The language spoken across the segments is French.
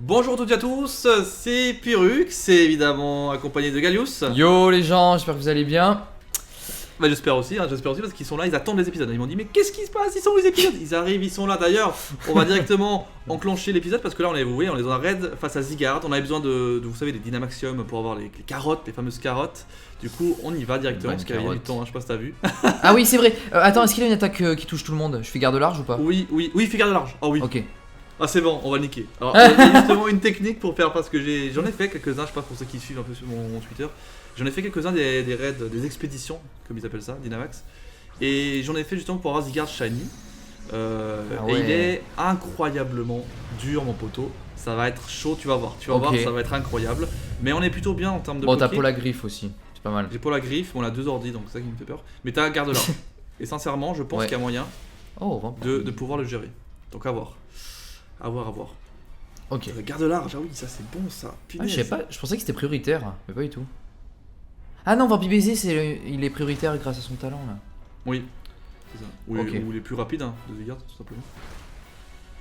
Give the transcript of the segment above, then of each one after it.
Bonjour à toutes et à tous, c'est Pyrrhux, c'est évidemment accompagné de Gallius. Yo les gens, j'espère que vous allez bien. Bah j'espère aussi parce qu'ils sont là, ils attendent les épisodes. Ils m'ont dit mais qu'est-ce qui se passe, ils sont où les épisodes? Ils arrivent, ils sont là d'ailleurs. On va directement enclencher l'épisode parce que là vous voyez, on les a raid face à Zygarde. On avait besoin de vous savez, des Dynamaxium pour avoir les carottes, les fameuses carottes. Du coup on y va directement parce qu'il y a du temps, hein, je sais pas si t'as vu. Ah oui c'est vrai, attends, est-ce qu'il y a une attaque qui touche tout le monde? Je fais garde large ou pas? Oui, fais garde large. Ah oui. Ok. Ah c'est bon, on va le niquer. Alors il y a justement une technique pour faire parce que j'en ai fait quelques-uns, je sais pas pour ceux qui suivent un peu sur mon Twitter. J'en ai fait quelques-uns des raids, des expéditions, comme ils appellent ça, Dynamax. Et j'en ai fait justement pour avoir Zygarde Shiny. Ouais. Et il est incroyablement dur mon poteau. Ça va être chaud, tu vas voir, ça va être incroyable. Mais on est plutôt bien en termes de Bon t'as poké. pour la griffe aussi, c'est pas mal. J'ai pour la griffe, on a 2 ordi donc c'est ça qui me fait peur. Mais t'as garde large. Et sincèrement je pense qu'il y a moyen de pouvoir le gérer. Donc à voir. À voir. Ok. Garde large, ah oui ça c'est bon ça. Ah, je sais pas, je pensais que c'était prioritaire, mais pas du tout. Ah non, Vampy Baiser, il est prioritaire grâce à son talent là. Oui, c'est ça. Ou, Ok. ou les plus rapides hein, de Zygarde tout simplement.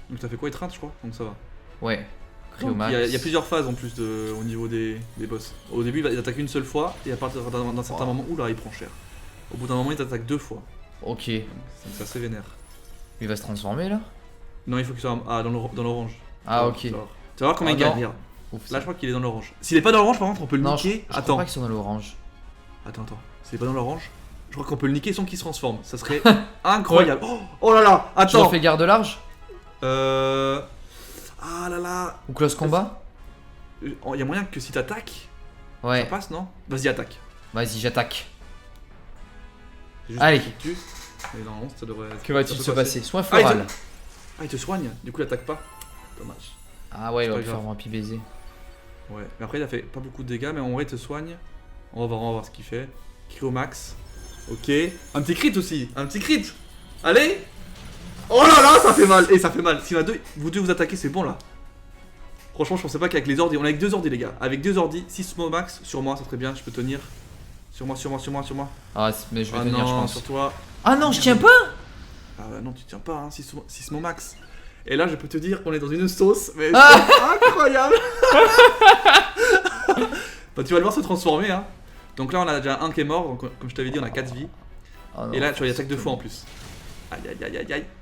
Donc t'as fait quoi, étreinte je crois, donc ça va. Ouais. Donc, Cryomax. il y a plusieurs phases en plus au niveau des boss. Au début il attaque une seule fois et à partir d'un certain moment, oula il prend cher. Au bout d'un moment il t'attaque 2 fois, Ok. donc c'est assez vénère. Il va se transformer là? Non il faut qu'il soit dans l'orange. Ah ok. Tu vas voir comment il Ah, non. gagne, regarde. Ouf, Là je crois qu'il est dans l'orange. S'il est pas dans l'orange par contre on peut le non, niquer. je crois Attends. pas qu'ils sont dans l'orange. Attends. S'il est pas dans l'orange, je crois qu'on peut le niquer sans qu'il se transforme. Ça serait incroyable. Oh là là, Tu attends. refais garde large? Ah là là. Ou close combat? Il y a moyen que si t'attaques, ça Ouais. passe non? Vas-y attaque. Vas-y, j'attaque. C'est juste Allez. que tu tues. Mais normalement ça devrait. Que va-t-il ça se peut passer? Soin Ah, floral. il te soigne, du coup il attaque pas. Dommage. Ah ouais, il C'est va pas me faire grave. Vampy Baiser. Ouais, mais après il a fait pas beaucoup de dégâts, mais en vrai il te soigne. On va voir ce qu'il fait. Cryomax. Ok. Un petit crit aussi. Un petit crit. Allez. Oh là là, ça fait mal. Et ça fait mal. Si vous deux vous attaquez, c'est bon là. Franchement, je pensais pas qu'avec les ordis. On est avec 2 ordis, les gars. Avec 2 ordis, 6 mots max sur moi, ça serait bien. Je peux tenir. Sur moi. Ah, mais je vais Ah tenir, non, je pense. sur toi. Ah non, je tiens pas. Ah bah non, tu tiens pas, hein. 6 mots max. Et là, je peux te dire qu'on est dans une sauce, mais Ah. c'est incroyable. Bah, tu vas le voir se transformer, hein. Donc là, on a déjà un qui est mort. Donc, comme je t'avais dit, on a 4 vies. Ah non, Et là, tu vois, il attaque 2 fois en plus. Aïe.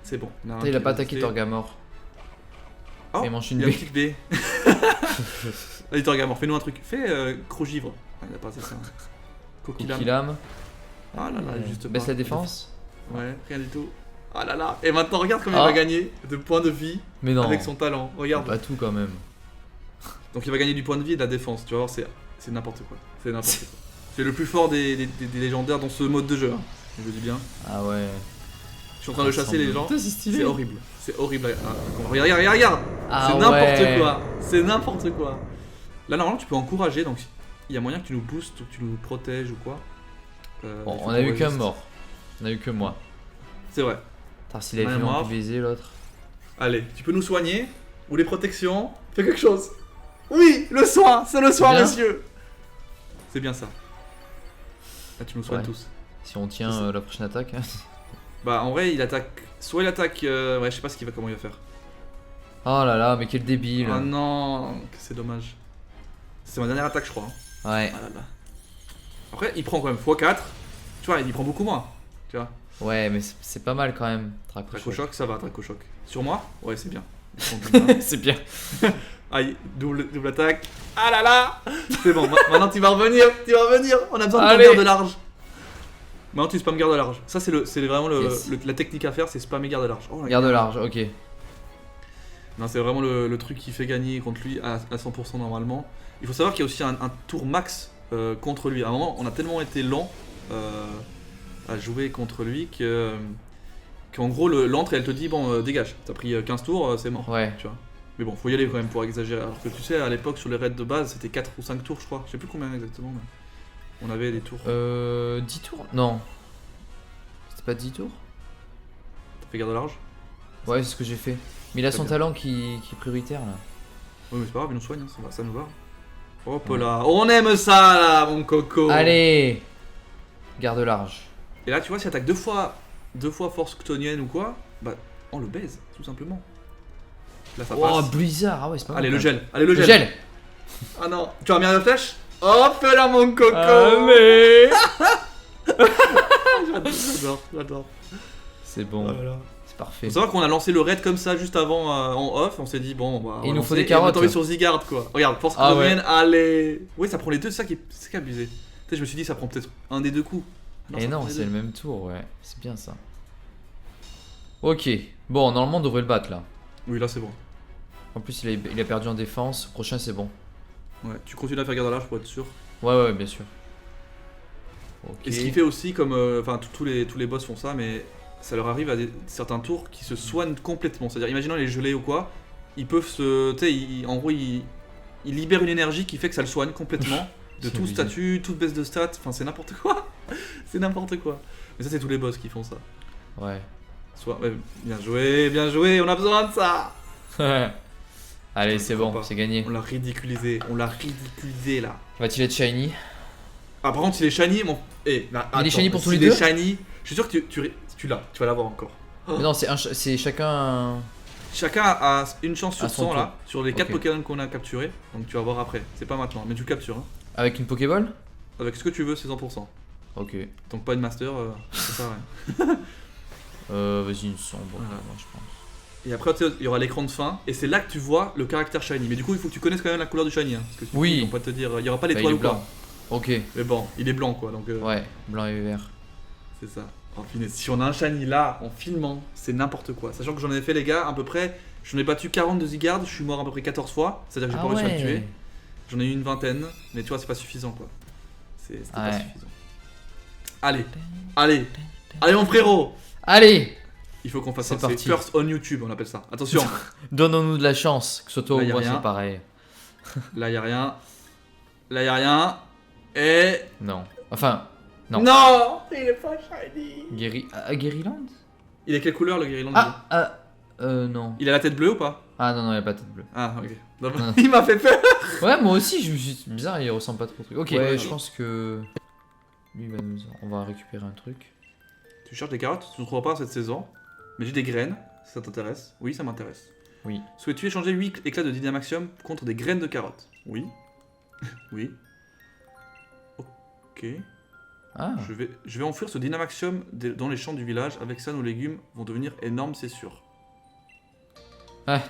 C'est bon. Putain, il a pas attaqué Torgamor. Oh, il mange il une y a un baie. petit B. Vas-y, Torgamor, fais-nous un truc. Fais Crogivre. Ah, il a pas fait ça. Coquillam. Kilam. Ah là là, juste Baisse pas. la défense. Ouais, rien du tout. Ah là là. Et maintenant, regarde comme il Ah. va gagner de points de vie Mais non. avec son talent. Regarde. Pas tout quand même. Donc il va gagner du point de vie et de la défense. Tu vas voir, c'est n'importe quoi. C'est n'importe quoi. C'est le plus fort des légendaires dans ce mode de jeu. Hein. Je le dis bien. Ah ouais. Je suis en train de chasser les gens. Putain, c'est stylé. C'est horrible. C'est horrible. Regarde. Ah C'est n'importe ouais. quoi. C'est n'importe quoi. Là, normalement, tu peux encourager. Donc, il y a moyen que tu nous boostes ou que tu nous protèges ou quoi. Bon, il faut on a eu qu'on qu'un résiste. mort. On a eu que moi. C'est vrai. S'il avait Ouais, fait mort. Vampy Baiser l'autre. Allez, tu peux nous soigner ou les protections. Fais quelque chose. Oui, le soin. C'est le soin, bien. monsieur. C'est bien ça. Là, tu nous soignes Ouais. tous. Si on tient C'est ça. la prochaine attaque. Bah, en vrai, il attaque. Soit il attaque. Ouais, je sais pas comment il va faire. Oh là là, mais quel débile. Ah non, c'est dommage. C'est ma dernière attaque, je crois. Hein. Ouais. Ah là là. Après, il prend quand même x4. Tu vois, il prend beaucoup moins. Tu vois. Ouais, mais c'est pas mal quand même. Dracochoc, ça va, Dracochoc. Sur moi? Ouais, c'est bien. Ils font du bien. C'est bien. Aïe, double attaque. Ah là là. C'est bon, maintenant tu vas revenir. On a besoin de ton Allez. garde large. Maintenant tu spam garde large. Ça, c'est vraiment Yes. la technique à faire, c'est spammer garde large. Oh, la Garde large, ok. Non, c'est vraiment le truc qui fait gagner contre lui à 100% normalement. Il faut savoir qu'il y a aussi un tour max contre lui. À un moment, on a tellement été lent à jouer contre lui qu'en gros, l'entre, elle te dit bon, dégage. T'as pris 15 tours, c'est mort. Ouais. Tu vois. Mais bon, faut y aller quand même pour exagérer. Alors que tu sais, à l'époque, sur les raids de base, c'était 4 ou 5 tours, je crois. Je sais plus combien exactement, mais on avait des tours. 10 tours? Non. C'était pas 10 tours? T'as fait garde large? Ouais, c'est ce que j'ai fait. Mais il a Très son bien. talent qui est prioritaire là. Oui, mais c'est pas grave, il nous soigne, hein, ça nous va. Hop Ouais. là, on aime ça là, mon coco. Allez. Garde large. Et là, tu vois, si attaque deux fois force ctonienne ou quoi, bah, on le baise, tout simplement. Là, ça Oh, passe. Blizzard, ah ouais, c'est pas mal. Allez, le quand gel. Allez, même. le gel. Ah non. Tu as remis la flèche? Oh, fais-la, mon coco. Allez. J'adore. C'est bon, Voilà. c'est parfait. Faut savoir qu'on a lancé le raid comme ça juste avant en off. On s'est dit, bon, bah. Et il nous faut des carottes. On est tombé sur Zygarde, quoi. Regarde, force Ah commune, allez. Oui, ça prend les deux, c'est ça qui est abusé. Tu sais, je me suis dit, ça prend peut-être un des deux coups. Et ça non, prend les c'est deux. le même tour, ouais. C'est bien ça. Ok. Bon, normalement, on devrait le battre là. Oui, là, c'est bon. En plus, il a perdu en défense. Prochain, c'est bon. Ouais, tu continues à faire garde à l'âge pour être sûr. Ouais, bien sûr. Ok. Et ce qui fait aussi, comme. Enfin, tous les boss font ça, mais ça leur arrive à certains tours qui se soignent complètement. C'est-à-dire, imaginons les gelés ou quoi, ils peuvent se. Tu sais, en gros, ils libèrent une énergie qui fait que ça le soigne complètement. De C'est tout abusé. statut, toute baisse de stats, enfin, c'est n'importe quoi. C'est n'importe quoi. Mais ça, c'est tous les boss qui font ça. Ouais. Ouais, bien joué, on a besoin de ça. Allez, Je c'est crois bon, pas. c'est gagné. On l'a ridiculisé là. Va-t-il être shiny? Ah, par contre, s'il est shiny, mon. Eh, là, Il est attends, shiny pour tous les s'il est deux shiny, je suis sûr que tu l'as, tu vas l'avoir encore. Mais non, c'est chacun. Chacun a une chance sur À son 100 là, sur les 4 Ok. Pokémon qu'on a capturés. Donc tu vas voir après, c'est pas maintenant, mais tu captures. Hein. Avec une Pokéball? Avec ce que tu veux, c'est 100%. Ok. Donc pas une master, ça sert à rien. Vas-y, une sombre, Voilà. moi, je pense. Et après, tu sais, il y aura l'écran de fin, et c'est là que tu vois le caractère shiny. Mais du coup, il faut que tu connaisses quand même la couleur du shiny. Hein, parce que Oui. Ils vont pas te dire, il y aura pas Bah, il l'étoile est ou quoi. blanc. Ok. Mais bon, il est blanc quoi, donc Ouais, blanc et vert. c'est ça. Oh, punaise, si on a un shiny là, en filmant, c'est n'importe quoi. Sachant que j'en ai fait, les gars, à peu près, j'en ai battu 40 de Zygarde, je suis mort à peu près 14 fois. C'est-à-dire que j'ai Ah pas réussi à le ouais. tuer. J'en ai eu une vingtaine, mais tu vois, c'est pas suffisant quoi. C'était pas Ouais. suffisant. Allez, mon frérot! Allez, Il faut qu'on fasse C'est ça. C'est parti. first on YouTube, on appelle ça. Attention, donnons-nous de la chance, que ce soit toi Là, ou y a moi, rien. c'est pareil. là y a rien. Là y a rien. Et. Non. Enfin, non. Non! Il est pas shiny! Guériland? Il est quelle couleur le Guériland? Non. Il a la tête bleue ou pas? Ah non, il a pas de tête bleue. Ah, ok. Non. Il m'a fait peur! Ouais, moi aussi, je me suis dit, bizarre, il ressemble pas trop au truc. Ok, Ouais. je pense que. Lui, on va récupérer un truc. Tu cherches des carottes? Tu ne trouveras pas cette saison. Mais j'ai des graines, si ça t'intéresse. Oui, ça m'intéresse. Oui. Souhaites-tu échanger 8 éclats de Dynamaxium contre des graines de carottes? Oui. Oui. Ok. Ah, Je vais enfuir ce Dynamaxium dans les champs du village. Avec ça, nos légumes vont devenir énormes, c'est sûr. Ah.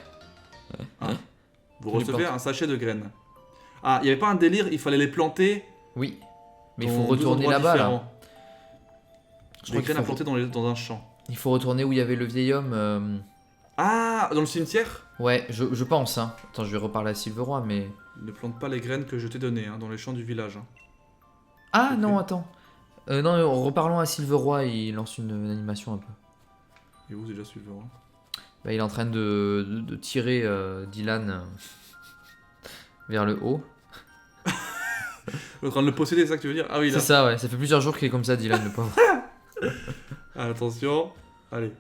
Hein. Vous Tu les recevez plantes. un sachet de graines. Ah, il n'y avait pas un délire, il fallait les planter. oui. Mais il dans faut 12 retourner endroits là-bas, là. différents. Je Des crois qu'il graines à faut, planter dans un champ. il faut retourner où il y avait le vieil homme. Ah, dans le cimetière? Ouais, je pense, hein. Attends, je vais reparler à Silveroi, mais. Ne plante pas les graines que je t'ai données hein, dans les champs du village. Hein. Ah Ok. non, attends. Non, reparlons à Silveroi, il lance une animation un peu. Et vous, j'ai déjà suivi. Hein. Bah, il est en train de tirer Dylan vers le haut. En train de le posséder, c'est ça que tu veux dire? Ah oui, là. C'est ça, ouais. Ça fait plusieurs jours qu'il est comme ça, Dylan, le pauvre. Ah, attention. Allez.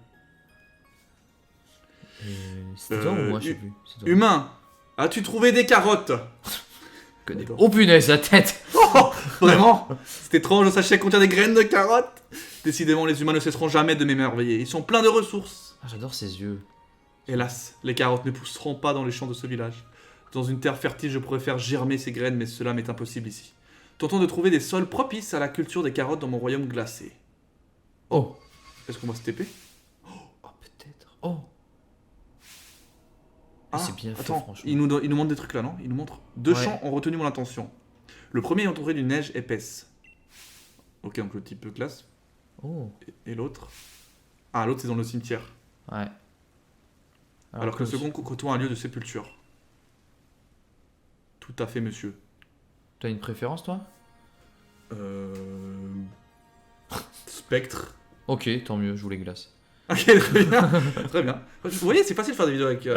C'était toi ou moi, je sais plus. C'est toi. Humain, as-tu trouvé des carottes? Attends. Oh punaise, la tête. Oh, vraiment? C'est étrange, le sachet contient des graines de carottes. Décidément, les humains ne cesseront jamais de m'émerveiller. Ils sont pleins de ressources. Ah, j'adore ses yeux. Hélas, les carottes ne pousseront pas dans les champs de ce village. Dans une terre fertile, je pourrais faire germer ces graines, mais cela m'est impossible ici. Tentons de trouver des sols propices à la culture des carottes dans mon royaume glacé. Oh. Est-ce qu'on va se TP? Oh, peut-être. Oh. Ah, C'est bien fait, attends, franchement. il nous montre des trucs là, non? Il nous montre deux Ouais. champs ont retenu mon attention. Le premier est entouré d'une neige épaisse. Ok, donc le type classe. Oh. Et l'autre? Ah, l'autre c'est dans le cimetière. Ouais. Alors que le second côtoie un lieu de sépulture. Tout à fait, monsieur. T'as une préférence, toi? Spectre. Ok, tant mieux, je voulais glace. Ok, très bien. Très bien. Vous voyez, c'est facile de faire des vidéos avec.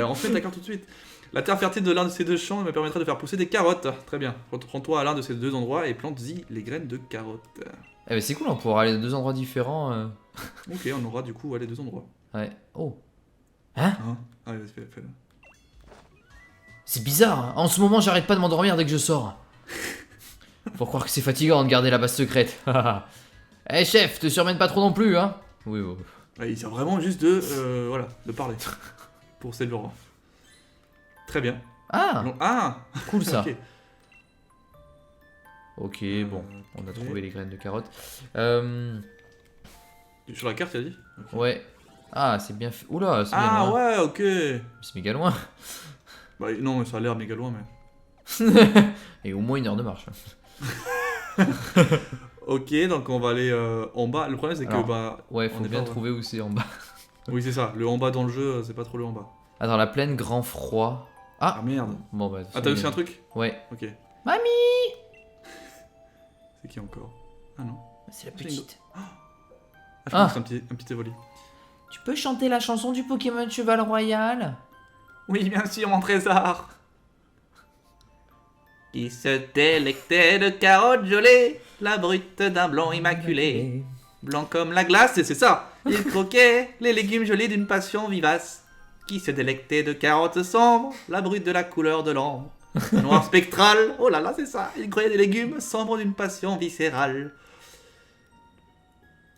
On se met d'accord tout de suite. La terre fertile de l'un de ces deux champs me permettra de faire pousser des carottes. Très bien. Rends-toi à l'un de ces deux endroits et plante-y les graines de carottes. Eh ben c'est cool, on pourra aller à deux endroits différents. Ok, on aura du coup les deux endroits. Ouais. Oh. Hein? Hein? Allez, vas-y, fais-le. C'est bizarre, hein. En ce moment j'arrête pas de m'endormir dès que je sors. Faut croire que c'est fatigant de garder la base secrète. Eh chef, te surmène pas trop non plus, hein? Oui, oui. Ouais, il sert vraiment juste de. Voilà, de parler. pour celle du roi. Très bien. Ah, Donc- ah cool ça. Ok. Ok, bon, on a ok. trouvé les graines de carottes. Sur la carte, tu as dit? Ok. Ouais. Ah, c'est bien fait. Oula, c'est bien Ah loin. ouais, ok. C'est méga loin. Bah, non, mais ça a l'air méga loin, mais. Et au moins 1 heure de marche. Ok, donc on va aller en bas. Le problème, c'est que Alors, bah. Ouais, on faut est bien pas- trouver où c'est en bas. Oui, c'est ça. Le en bas dans le jeu, c'est pas trop le en bas. Attends, la plaine, grand froid. Ah Ah, merde. bon bah. Ah, t'as aussi un truc? Ouais. Ok. Mamie. C'est qui encore? Ah non. C'est la C'est une petite. Ah, je Ah. pense que c'est un petit évoli. Tu peux chanter la chanson du Pokémon Cheval Royal? Oui, bien sûr, mon trésor. Qui se délectait de carottes gelées, la brute d'un blanc immaculé. Blanc comme la glace, et c'est ça. Il croquait les légumes gelés d'une passion vivace. Qui se délectait de carottes sombres, la brute de la couleur de l'ambre. Un noir spectral, oh là là, c'est ça. Il croyait des légumes sombres d'une passion viscérale.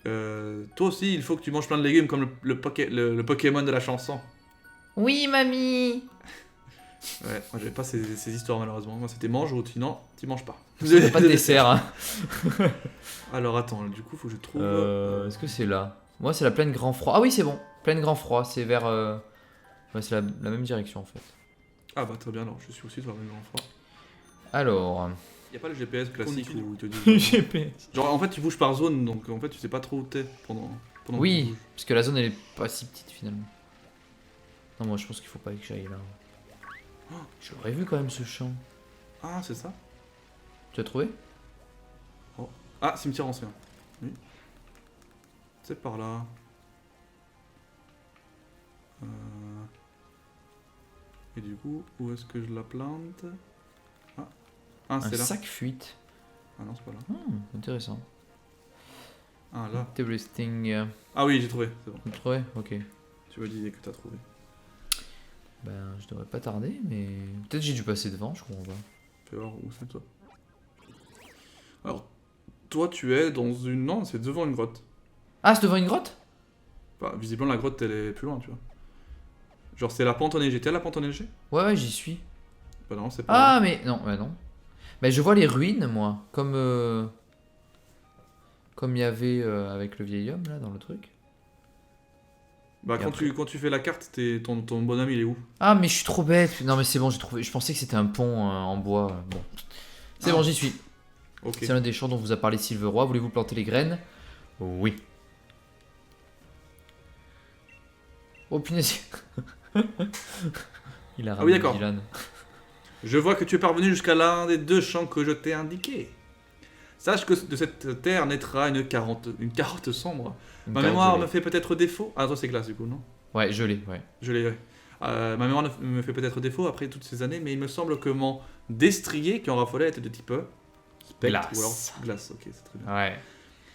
Toi aussi, il faut que tu manges plein de légumes comme le Pokémon de la chanson. Oui, mamie. Ouais, moi j'avais pas ces histoires malheureusement. Moi c'était mange ou sinon tu manges pas. C'est pas de dessert. Hein. Alors attends, du coup faut que je trouve. Est-ce que c'est là? Moi, c'est la plaine grand froid. Ah oui, c'est bon. Plaine grand froid, c'est vers. Ouais, c'est la même direction en fait. Ah bah très bien, alors je suis aussi sur la même enfant. Alors. Y a pas le GPS classique où il te dit. GPS. Genre en fait tu bouges par zone donc en fait tu sais pas trop où t'es pendant que tu Oui, bouges. parce que la zone elle est pas si petite finalement. Non, moi je pense qu'il faut pas que j'aille là. Oh, j'aurais vu quand même ce champ. Ah c'est ça. Tu as trouvé? Ah cimetière ancien. Oui. C'est par là. Et du coup, où est-ce que je la plante? Ah Un c'est là. sac fuite. Ah non c'est pas là. Intéressant. Ah là. Interesting. Ah oui j'ai trouvé, c'est bon. Tu as trouvé? Ok. Tu me disais que t'as trouvé. Ben, je devrais pas tarder, mais. Peut-être j'ai dû passer devant, je comprends pas. Fais voir où c'est toi. Alors, toi tu es dans une... Non, c'est devant une grotte. Ah, c'est devant une grotte? Enfin, visiblement la grotte elle est plus loin, tu vois. Genre c'est la pente enneigée. T'es à la pente enneigée? Ouais, ouais, j'y suis. Bah non, c'est pas... Ah, mais. Non, bah non. Mais je vois les ruines, moi. Comme. Comme il y avait avec le vieil homme, là, dans le truc. Bah Et quand après tu fais la carte, ton bonhomme il est où? Ah, mais je suis trop bête. Non, mais c'est bon, j'ai trouvé. Je pensais que c'était un pont en bois. Bon. C'est bon, j'y suis. Ok. C'est l'un des champs dont vous a parlé Silveroy. Voulez-vous planter les graines? Oui. Oh punaise. Il a Ah oui, ramené d'accord. Dylan. Je vois que tu es parvenu jusqu'à l'un des deux champs que je t'ai indiqués. Sache que de cette terre naîtra une carotte sombre. Une Ma carotte mémoire gelée. me fait peut-être défaut. Ah, toi c'est glace du coup, non? Ouais, gelé, ouais. Je l'ai. Ouais. Ma mémoire me fait peut-être défaut après toutes ces années, mais il me semble que mon destrier qui en raffolait était de type spectre Glace. ou alors glace. Ok, c'est très bien. Ouais.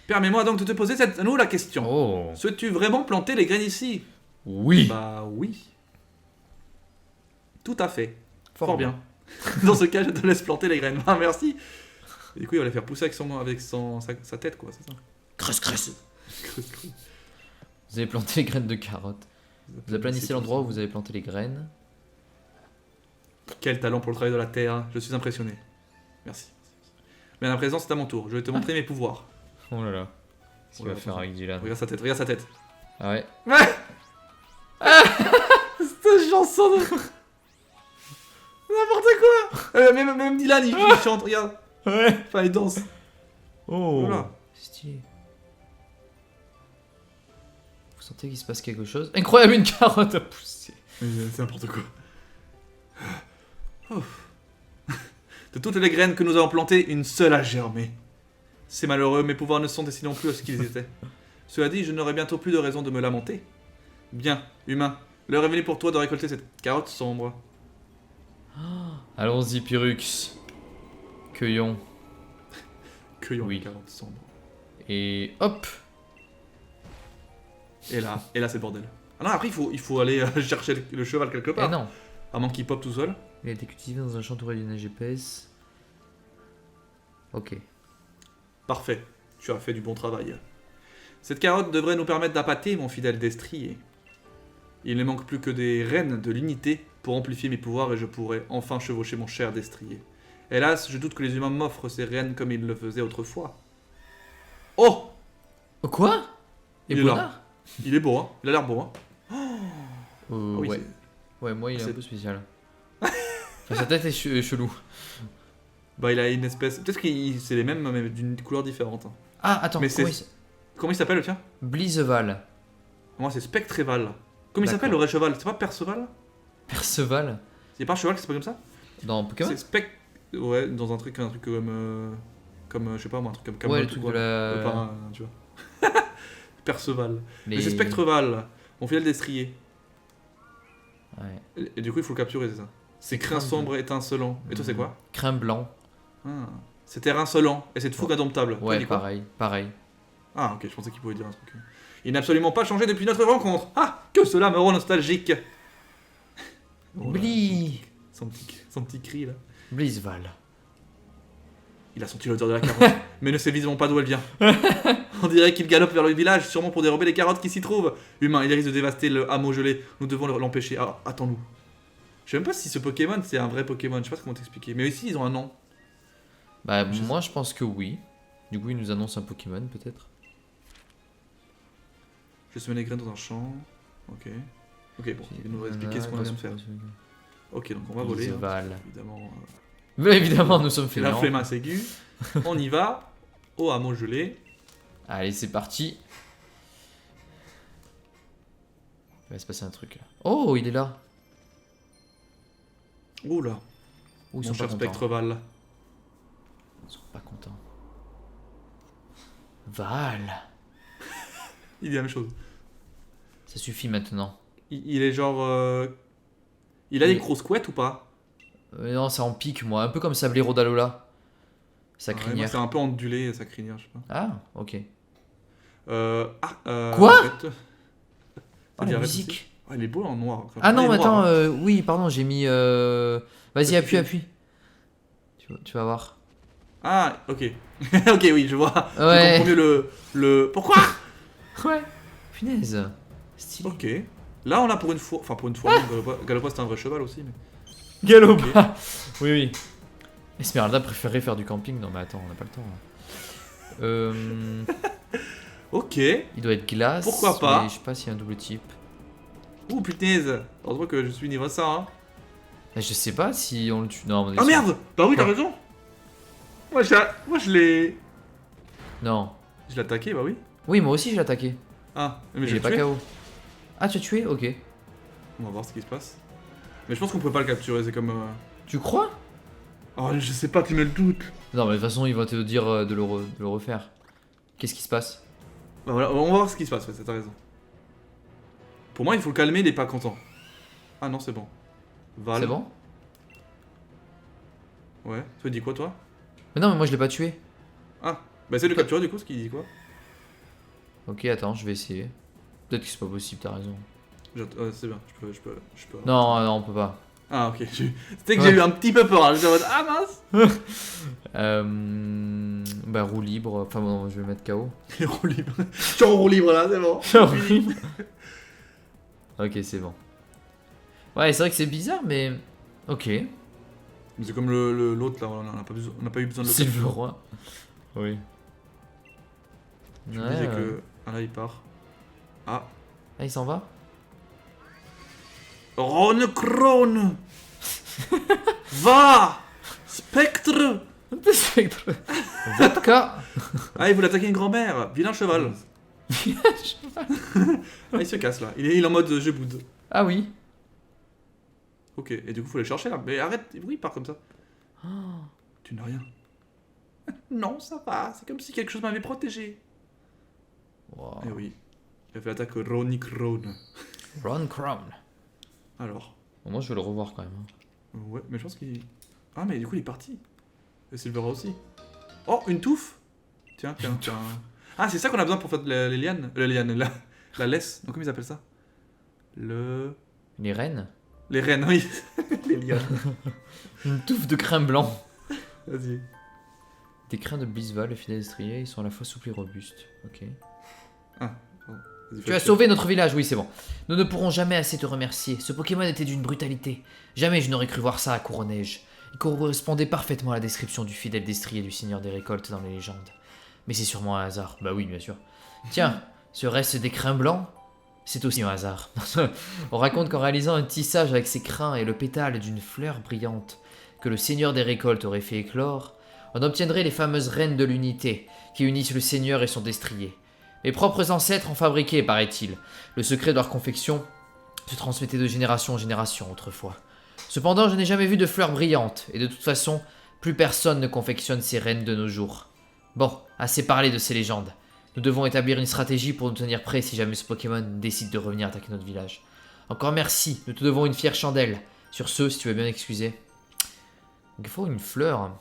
Permets-moi donc de te poser à nous la question. Oh. Souhaites-tu vraiment planter les graines ici? Oui. Bah oui. Tout à fait. Fort bien. Dans ce cas, je te laisse planter les graines. Ah, merci. Et du coup, il va les faire pousser avec sa tête, quoi, c'est ça? Creuse, creuse. Creuse, creuse. Vous avez planté les graines de carottes. Vous aplanissez l'endroit où vous avez planté les graines. Quel talent pour le travail de la terre. Je suis impressionné. Merci. Mais à présent, c'est à mon tour. Je vais te montrer mes pouvoirs. Oh là là. Qu'est-ce qu'il Oh là va faire avec Dylan? Regarde sa tête, regarde sa tête. Ah ouais. Cette chanson de... N'importe quoi. Même Dylan, il chante, regarde. Ouais. Enfin, il danse. Oh. Voilà. Stylé. Vous sentez qu'il se passe quelque chose? Incroyable, une carotte a poussé. C'est n'importe quoi. Oh. De toutes les graines que nous avons plantées, une seule a germé. C'est malheureux, mes pouvoirs ne sont destinés non plus à ce qu'ils étaient. Cela dit, je n'aurai bientôt plus de raison de me lamenter. Bien, humain, l'heure est venue pour toi de récolter cette carotte sombre. Allons-y, Pyrrhux. Cueillons. Cueillons Oui. la carotte sombre. Et hop. Et là c'est le bordel. Ah non, après il faut aller chercher le cheval quelque Eh part. non. À moins qu'il pop tout seul. Il a été cultivé dans un champ entouré d'une neige épaisse. Ok. Parfait, tu as fait du bon travail. Cette carotte devrait nous permettre d'appâter mon fidèle destrier. Il ne manque plus que des reines de l'unité pour amplifier mes pouvoirs et je pourrai enfin chevaucher mon cher destrier. Hélas, je doute que les humains m'offrent ces reines comme ils le faisaient autrefois. Oh! Oh, quoi? Et Il est là. Bonnard? Il est beau, hein? Il a l'air beau, hein? Ah oui, Ouais. Ouais, moi il est un c'est- peu spécial. Enfin, sa tête est chelou. Bah, il a une espèce. Peut-être que c'est les mêmes, mais d'une couleur différente. Hein. Ah, attends, Mais comment c'est- Comment il s'appelle le tien? Blizeval. Moi, c'est Spectreval. Comment il D'accord. s'appelle le vrai cheval? C'est pas Perceval? Perceval? C'est pas un cheval qui s'appelle comme ça? Dans Pokémon? C'est Ouais, dans un truc comme. Je sais pas moi, un truc comme Camelot Ouais, le ou truc quoi. de la. Pas, tu vois. Perceval. Les- Mais c'est Spectreval. On fait le destrier. Ouais. Et du coup, il faut le capturer, c'est ça. C'est crin Crin sombre étincelant. Et toi, c'est quoi? Crin blanc. Ah. C'est terre insolent. Et c'est fougue indomptable. Toi, Ouais, il dit quoi? pareil. Ah, ok, je pensais qu'il pouvait dire un truc. Il n'a absolument pas changé depuis notre rencontre. Ah, que cela me rend nostalgique. Oh là, Bli. son petit cri là. Blizeval. Il a senti l'odeur de la carotte, mais ne sait visiblement pas d'où elle vient. On dirait qu'il galope vers le village, sûrement pour dérober les carottes qui s'y trouvent. Humain, il risque de dévaster le hameau gelé. Nous devons l'empêcher. Alors, attends-nous. Je sais même pas si ce Pokémon c'est un vrai Pokémon. Je sais pas comment t'expliquer. Mais ici, ils ont un nom. Bah, moi je pense que oui. Du coup, il nous annonce un Pokémon peut-être. Je semé les graines dans un champ. Ok. Ok, bon, il nous va expliquer ce qu'on vient de faire. Ok, donc on va voler. Hein, Blizeval. évidemment. Mais évidemment, nous sommes C'est la fainéants. flemmasse aiguë. On y va. Au hameau gelé. Allez, c'est parti. Il va se passer un truc là. Oh, il est là. Oula, Oh, ils mon sont pas cher contents. Spectreval. Ils sont pas contents. Val. Il dit la même chose. Ça suffit maintenant. Il est genre. Il a des grosses couettes ou pas? Non, ça en pique, moi. Un peu comme Sablero d'Alola. Sa Ouais, moi, crinière. c'est un peu ondulé sa crinière, je sais pas. Ah, ok. Quoi Oh, Faut la dire, musique. Ah, il est beau en noir. Ah non, il est mais noir, attends, hein. oui, pardon, j'ai mis. Vas-y, appuie. Tu vas voir. Ah, ok. Ok, oui, je vois. Ouais. Je comprends mieux le. Pourquoi? Ouais. Punaise. Stylé. Ok. Là, on a pour une fois. Enfin, pour une fois, Galopa c'est un vrai cheval aussi. Mais... Galopa. Oui. Esmeralda préférait faire du camping. Non, mais attends, on n'a pas le temps. Ok. Il doit être glace. Pourquoi pas. Mais je sais pas s'il y a un double type. Ouh, punaise. Heureusement que je suis niveau 100. Hein. Mais je sais pas si on le tue. Non, on est Ah sûr. merde. Bah oui, t'as Quoi raison. Moi, je l'ai. Non. Je l'ai attaqué, bah oui. Oui, moi aussi, je l'ai attaqué. Ah, mais Il je est l'ai pas tué. KO. Ah, tu as tué? Ok. On va voir ce qui se passe. Mais je pense qu'on peut pas le capturer, c'est comme. Tu crois? Oh, je sais pas, tu me le doutes. Non, mais de toute façon, il va te dire de le refaire. Qu'est-ce qui se passe? Bah voilà, on va voir ce qui se passe, ouais, t'as raison. Pour moi, il faut le calmer, il est pas content. Ah non, c'est bon. Val. C'est bon? Ouais. Tu dis quoi, toi? Mais non, mais moi, je l'ai pas tué. Ah, bah essaye de le capturer du coup, ce qu'il dit quoi? Ok, attends, je vais essayer. Peut-être que c'est pas possible, t'as raison. C'est bien, je peux. Non, non, on peut pas. Ah, ok. C'était que j'ai eu un petit peu peur, hein. J'étais en mode, ah mince! Bah, roue libre. Enfin, bon, je vais mettre KO. Il est en roue libre. Je suis en roue libre là, c'est bon. Ok, c'est bon. Ouais, c'est vrai que c'est bizarre, mais. Ok. Mais c'est comme l'autre là, on n'a pas eu besoin de le C'est le capturer. roi. Oui. Je Ouais, me disais ouais. que. Ah là, il part. Ah. Ah, il s'en va? Ronecrone! Va! Spectre! Spectre. Vodka. Ah, il voulait attaquer une grand-mère. Vilain cheval. Ah, il se casse là. Il est en mode je boude. Ah oui. Ok, et du coup, faut aller chercher là. Mais arrête, oui, il part comme ça. Tu n'as rien. Non, ça va. C'est comme si quelque chose m'avait protégé. Wow. Eh oui. Il a fait l'attaque Ronecrone. Ron Crown. Alors. Bon, moi, je vais le revoir quand même. Hein. Ouais, mais je pense qu'il. Ah, mais du coup, il est parti. Et Silvera aussi. Oh, une touffe! Tiens. Ah, c'est ça qu'on a besoin pour faire les lianes. La laisse. Donc, comment ils appellent ça? Les reines. Les rennes, oui. Les lianes. Une touffe de crin blanc. Vas-y. Des crins de Blizzval, le fidèle estrier, ils sont à la fois souples et robustes. Ok. Vas-y, Tu as fais- sauvé notre village, oui, c'est bon. Nous ne pourrons jamais assez te remercier. Ce Pokémon était d'une brutalité. Jamais je n'aurais cru voir ça à Courneige. Il correspondait parfaitement à la description du fidèle destrier du Seigneur des Récoltes dans les légendes. Mais c'est sûrement un hasard. Bah oui, bien sûr. Tiens, ce reste des crins blancs, c'est aussi un hasard. On raconte qu'en réalisant un tissage avec ses crins et le pétale d'une fleur brillante que le Seigneur des Récoltes aurait fait éclore, on obtiendrait les fameuses reines de l'unité qui unissent le Seigneur et son destrier. Mes propres ancêtres en fabriquaient, paraît-il. Le secret de leur confection se transmettait de génération en génération autrefois. Cependant, je n'ai jamais vu de fleurs brillantes, et de toute façon, plus personne ne confectionne ces reines de nos jours. Bon, assez parlé de ces légendes. Nous devons établir une stratégie pour nous tenir prêts si jamais ce Pokémon décide de revenir attaquer notre village. Encore merci, nous te devons une fière chandelle. Sur ce, si tu veux bien excuser. Il faut une fleur.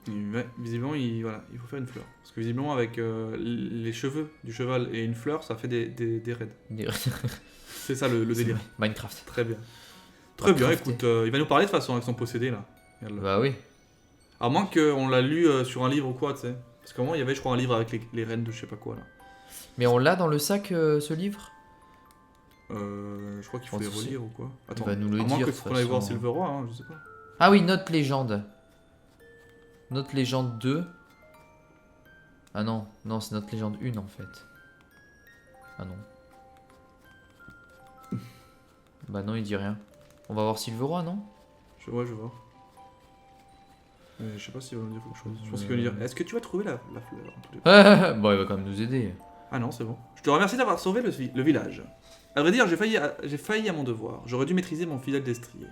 Ouais, visiblement, voilà, il faut faire une fleur. Parce que visiblement, avec les cheveux du cheval et une fleur, ça fait des raids. C'est ça le délire. Minecraft. Très bien. Très bien, Minecrafté. écoute, il va nous parler de toute façon avec son possédé là. Regarde-le. Bah oui. À moins qu'on l'a lu sur un livre ou quoi, tu sais. Parce qu'à un moment, il y avait, je crois, un livre avec les reines de je sais pas quoi là. Mais on l'a dans le sac, ce livre. Je crois qu'il faut les pense aussi. relire ou quoi. Attends, va nous le à moins dire, que de toute qu'on aille voir façon. Silveroi, hein, je sais pas. Ah oui, Note Légende. Note Légende 2. Ah non, non, c'est Note Légende 1 en fait. Ah non. Bah non, il dit rien. On va voir Silveroi, non? Je vois. Mais je sais pas s'il va nous dire quelque chose. Je pense qu'il va nous dire est-ce que tu vas trouver la fleur en tous les cas. Bon, il va quand même nous aider. Ah non, c'est bon. Je te remercie d'avoir sauvé le village. À vrai dire, j'ai failli à mon devoir. J'aurais dû maîtriser mon fidèle destrier.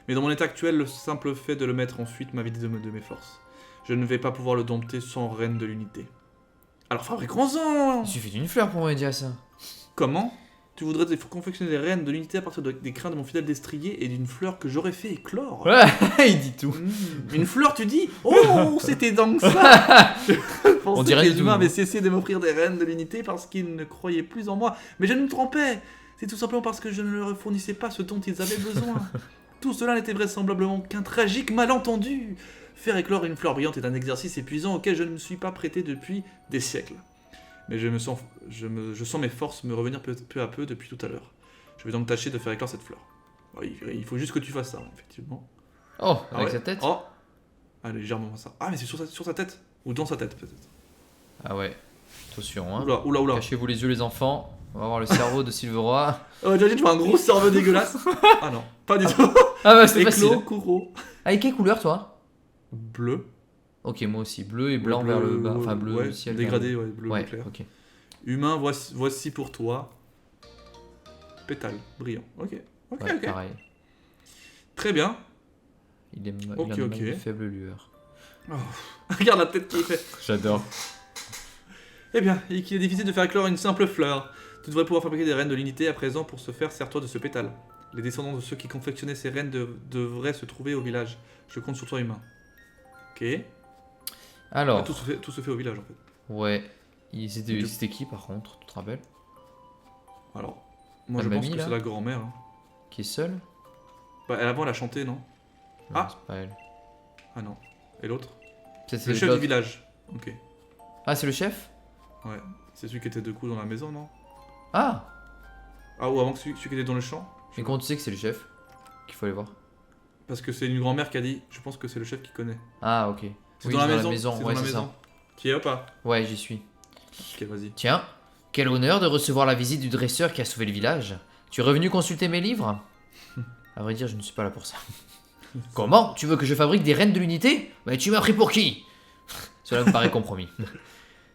Mais dans mon état actuel, le simple fait de le mettre en fuite m'a vidé de mes forces. Je ne vais pas pouvoir le dompter sans reine de l'unité. Alors fabriquons-en. Il suffit d'une fleur pour m'aider à ça. Comment? Tu voudrais confectionner des reines de l'unité à partir des crins de mon fidèle destrier et d'une fleur que j'aurais fait éclore. Ouais, il dit tout. Une fleur, tu dis? Oh, c'était donc ça. Je pensais On dirait que du les tout, humains nous. avaient cessé de m'offrir des reines de l'unité parce qu'ils ne croyaient plus en moi. Mais je ne me trompais. C'est tout simplement parce que je ne leur fournissais pas ce dont ils avaient besoin. Tout cela n'était vraisemblablement qu'un tragique malentendu. Faire éclore une fleur brillante est un exercice épuisant auquel je ne me suis pas prêté depuis des siècles. Mais je sens mes forces me revenir peu à peu depuis tout à l'heure. Je vais donc tâcher de faire éclore cette fleur. Bon, il faut juste que tu fasses ça, effectivement. Oh, Ah avec ouais. sa tête. Oh. Ah, légèrement ça. Ah, mais c'est sur sa tête. Ou dans sa tête, peut-être. Ah ouais. Attention, hein. Oula. Cachez-vous les yeux, les enfants. On va voir le cerveau de Silveroi. Oh, j'imagine, je vois un gros cerveau dégueulasse. Ah non, pas du tout. Ah bah c'est Éclos, facile. Kuro. Ah, et quelle couleur toi? Bleu. Ok, moi aussi. Bleu et blanc Bleu, vers le bas. Enfin, bleu, ouais, ciel. dégradé, vers ouais, le- bleu Ouais, clair. ok. Humain, voici pour toi. Pétale, brillant. Ok. Ouais, pareil. Très bien. Il Ok, en a ok. une faible lueur. Regarde la tête qu'il fait. J'adore. Eh bien, et qu'il est difficile de faire éclore une simple fleur. Tu devrais pouvoir fabriquer des reines de l'unité à présent pour ce faire, sers-toi de ce pétale. Les descendants de ceux qui confectionnaient ces reines devraient se trouver au village. Je compte sur toi, humain. Ok. Alors, Tout se fait au village en fait. ouais. C'était qui par contre, tu te rappelles? Alors, moi La je pense mamie, que là c'est la grand-mère. Hein. Qui est seule? Bah, avant elle a chanté, non? Non, Ah. c'est pas elle. Ah non. Et l'autre? Peut-être Le c'est chef l'autre. du village. Ok. Ah, c'est le chef? Ouais. C'est celui qui était debout dans la maison, non? Ah! Ah, ou avant que celui qui était dans le champ? Mais comment tu sais que c'est le chef? Qu'il faut aller voir. Parce que c'est une grand-mère qui a dit, je pense que c'est le chef qui connaît. Ah, ok. C'est Oui, dans la c'est maison. C'est ouais, dans la c'est maison. ça. Tu y es ou pas? Ouais, j'y suis. Ok, vas-y. Tiens, quel honneur de recevoir la visite du dresseur qui a sauvé le village. Tu es revenu consulter mes livres? À vrai dire, je ne suis pas là pour ça. Comment? Tu veux que je fabrique des reines de l'unité? Mais tu m'as pris pour qui? Cela me paraît compromis.